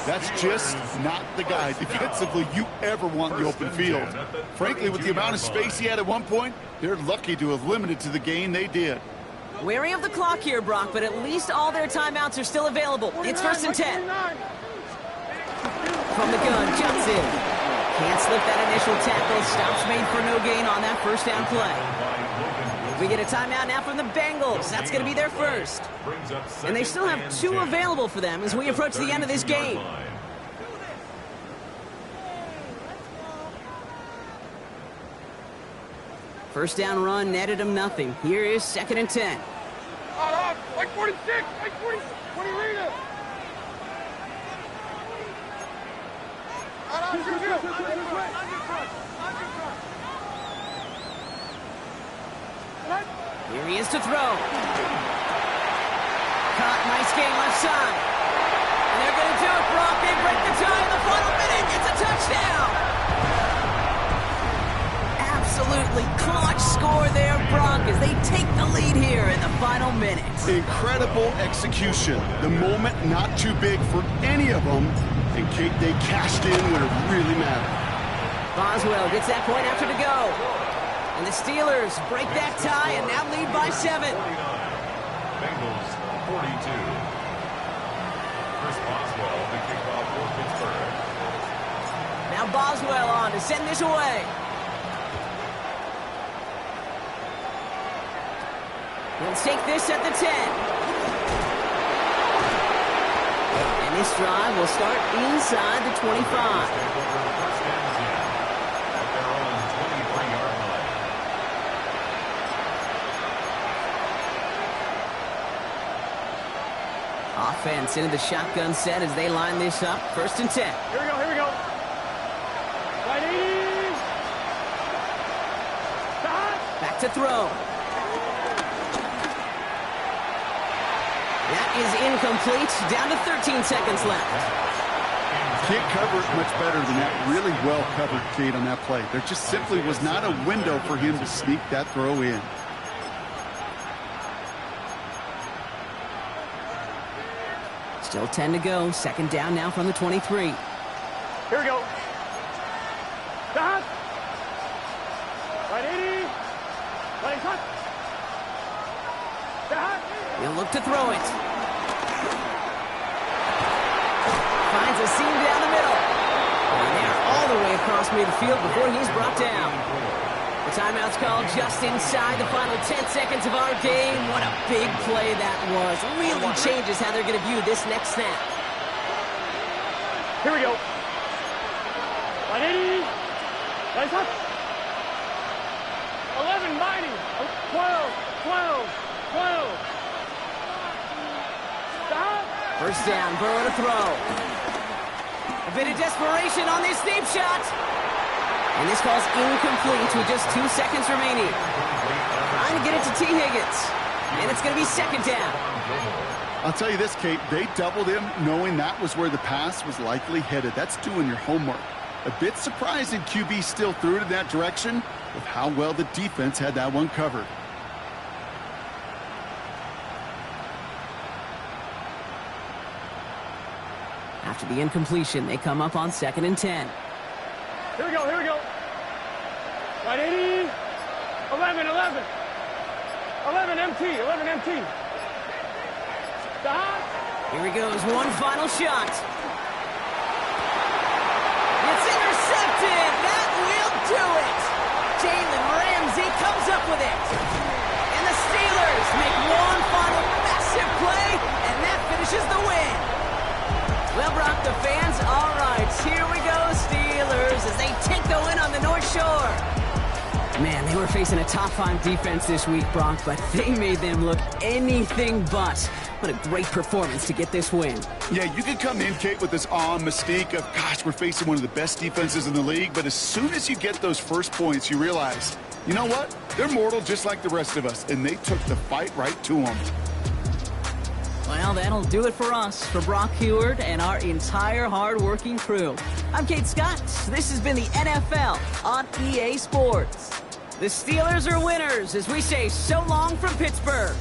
That's just not the guy defensively you ever want in the open field. Frankly, with the amount of space he had at one point, they're lucky to have limited to the gain they did. Wary of the clock here, Brock, but at least all their timeouts are still available. It's 1st and 10. From the gun, Johnson. Can't slip that initial tackle. Stops made for no gain on that first down play. We get a timeout now from the Bengals. That's going to be their first. And they still have 2 available for them as we approach the end of this game. First down run netted him nothing. Here is 2nd and 10. Like 46, like 40, 20 Rita. Here he is to throw. Caught, nice game left side. And they're going to do it, Brock. They break the tie in the final minute. It's a touchdown. Absolutely clutch score there, Brock, as they take the lead here in the final minute. Incredible execution. The moment not too big for any of them. And Kate, they cashed in when it really mattered. Boswell gets that point after to go. And the Steelers break that tie and now lead by 7. Bengals 42. Chris Boswell, the kickoff for Pittsburgh. Now Boswell on to send this away. He'll take this at the 10. And this drive will start inside the 25. First and 10 at their own 23-yard line. Offense into the shotgun set as they line this up. First and 10. Here we go, here we go. Right 80. Stop. Back to throw. That is incomplete. Down to 13 seconds left. Can't cover it much better than that. Really well covered, Kate, on that play. There just simply was not a window for him to sneak that throw in. Still 10 to go. Second down now from the 23. Here we go. Stop. Right 80. Right cut. Stop. He'll look to throw it. Finds a seam down the middle. And they're all the way across midfield before he's brought down. The timeout's called just inside the final 10 seconds of our game. What a big play that was. Really changes how they're going to view this next snap. Here we go. Right 80. Right cut. 11 mighty. 12. 12. 12. Stop. First down, Burrow to throw. A bit of desperation on this deep shot. And this ball's incomplete with just 2 seconds remaining. Trying to get it to T. Higgins. And it's going to be second down. I'll tell you this, Kate, they doubled him knowing that was where the pass was likely headed. That's doing your homework. A bit surprising QB still threw it in that direction with how well the defense had that one covered. After the incompletion, they come up on second and 10. Here we go, here we go. Right 80. 11, 11. 11 MT, 11 MT. Stop. Here he goes, one final shot. It's intercepted. That will do it. Jalen Ramsey comes up with it. And the Steelers make one final massive play, and that finishes the win. Well, Brock, the fans, all right, here we go, Steelers, as they take the win on the North Shore. Man, they were facing a top 5 defense this week, Brock, but they made them look anything but. What a great performance to get this win. Yeah, you can come in, Kate, with this awe and mystique of, gosh, we're facing one of the best defenses in the league, but as soon as you get those first points, you realize, you know what? They're mortal just like the rest of us, and they took the fight right to them. Well, that'll do it for us, for Brock Heward and our entire hard-working crew. I'm Kate Scott. This has been the NFL on EA Sports. The Steelers are winners as we say so long from Pittsburgh.